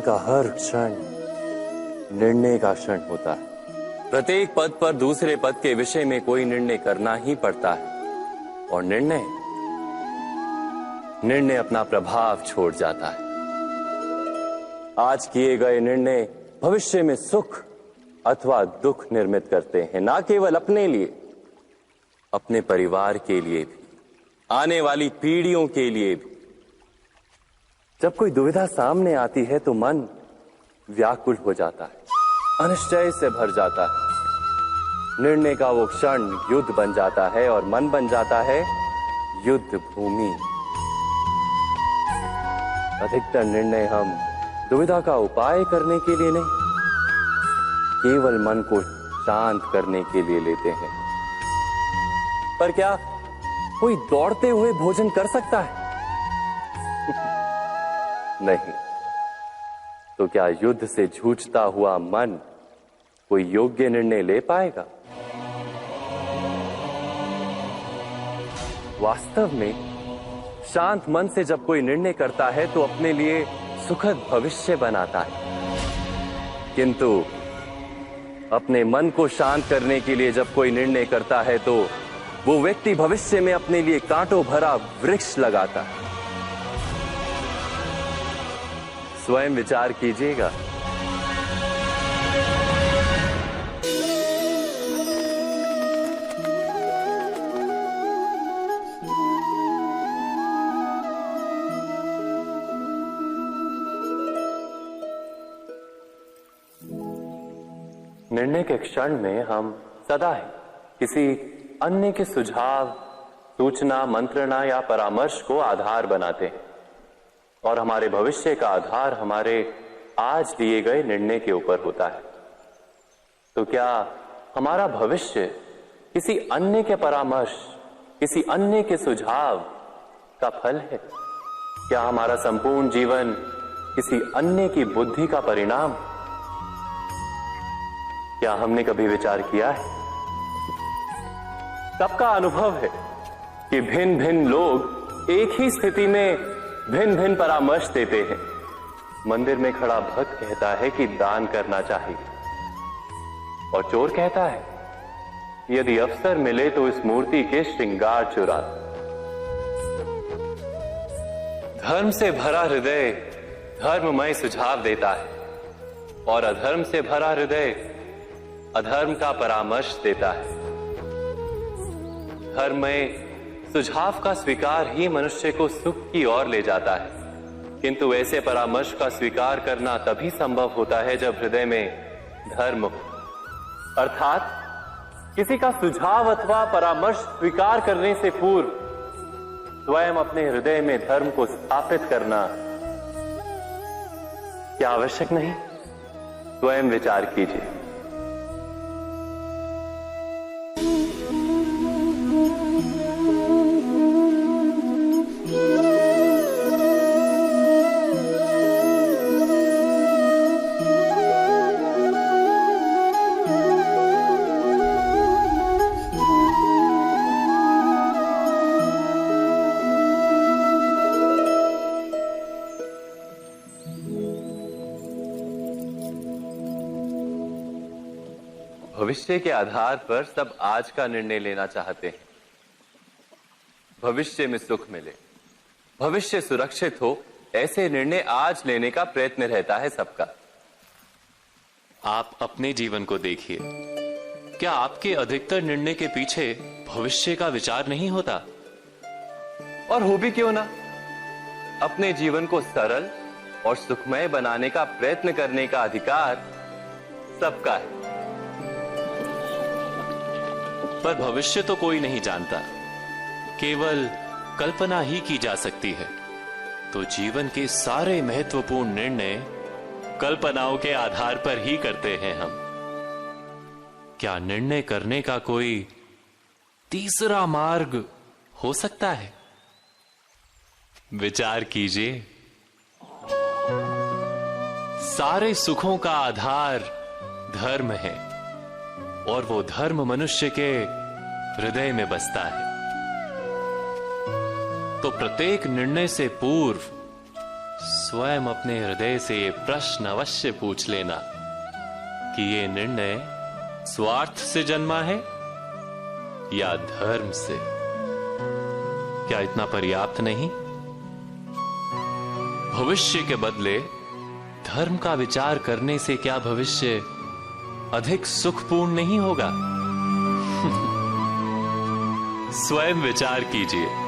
का हर क्षण निर्णय का क्षण होता है। प्रत्येक पद पर दूसरे पद के विषय में कोई निर्णय करना ही पड़ता है और निर्णय अपना प्रभाव छोड़ जाता है। आज किए गए निर्णय भविष्य में सुख अथवा दुख निर्मित करते हैं, ना केवल अपने लिए, अपने परिवार के लिए भी, आने वाली पीढ़ियों के लिए भी। जब कोई दुविधा सामने आती है तो मन व्याकुल हो जाता है, अनिश्चय से भर जाता है। निर्णय का वो क्षण युद्ध बन जाता है और मन बन जाता है युद्ध भूमि। अधिकतर निर्णय हम दुविधा का उपाय करने के लिए नहीं, केवल मन को शांत करने के लिए लेते हैं। पर क्या कोई दौड़ते हुए भोजन कर सकता है? नहीं। तो क्या युद्ध से जूझता हुआ मन कोई योग्य निर्णय ले पाएगा? वास्तव में शांत मन से जब कोई निर्णय करता है तो अपने लिए सुखद भविष्य बनाता है, किंतु अपने मन को शांत करने के लिए जब कोई निर्णय करता है तो वो व्यक्ति भविष्य में अपने लिए कांटों भरा वृक्ष लगाता है। स्वयं विचार कीजिएगा। निर्णय के क्षण में हम सदा ही किसी अन्य के सुझाव, सूचना, मंत्रणा या परामर्श को आधार बनाते हैं और हमारे भविष्य का आधार हमारे आज लिए गए निर्णय के ऊपर होता है। तो क्या हमारा भविष्य किसी अन्य के परामर्श, किसी अन्य के सुझाव का फल है? क्या हमारा संपूर्ण जीवन किसी अन्य की बुद्धि का परिणाम? क्या हमने कभी विचार किया है? सबका अनुभव है कि भिन्न भिन्न लोग एक ही स्थिति में भिन्न भिन्न परामर्श देते हैं। मंदिर में खड़ा भक्त कहता है कि दान करना चाहिए और चोर कहता है यदि अवसर मिले तो इस मूर्ति के श्रृंगार चुरा। धर्म से भरा हृदय धर्ममय सुझाव देता है और अधर्म से भरा हृदय अधर्म का परामर्श देता है। धर्ममय सुझाव का स्वीकार ही मनुष्य को सुख की ओर ले जाता है, किंतु ऐसे परामर्श का स्वीकार करना तभी संभव होता है जब हृदय में धर्म हो। अर्थात किसी का सुझाव अथवा परामर्श स्वीकार करने से पूर्व स्वयं अपने हृदय में धर्म को स्थापित करना क्या आवश्यक नहीं? स्वयं विचार कीजिए। भविष्य के आधार पर सब आज का निर्णय लेना चाहते हैं। भविष्य में सुख मिले, भविष्य सुरक्षित हो, ऐसे निर्णय आज लेने का प्रयत्न रहता है सबका। आप अपने जीवन को देखिए, क्या आपके अधिकतर निर्णय के पीछे भविष्य का विचार नहीं होता? और हो भी क्यों ना, अपने जीवन को सरल और सुखमय बनाने का प्रयत्न करने का अधिकार सबका है। पर भविष्य तो कोई नहीं जानता, केवल कल्पना ही की जा सकती है। तो जीवन के सारे महत्वपूर्ण निर्णय कल्पनाओं के आधार पर ही करते हैं हम। क्या निर्णय करने का कोई तीसरा मार्ग हो सकता है? विचार कीजिए। सारे सुखों का आधार धर्म है और वो धर्म मनुष्य के हृदय में बसता है। तो प्रत्येक निर्णय से पूर्व स्वयं अपने हृदय से ये प्रश्न अवश्य पूछ लेना कि ये निर्णय स्वार्थ से जन्मा है या धर्म से। क्या इतना पर्याप्त नहीं? भविष्य के बदले धर्म का विचार करने से क्या भविष्य अधिक सुखपूर्ण नहीं होगा? स्वयं विचार कीजिए।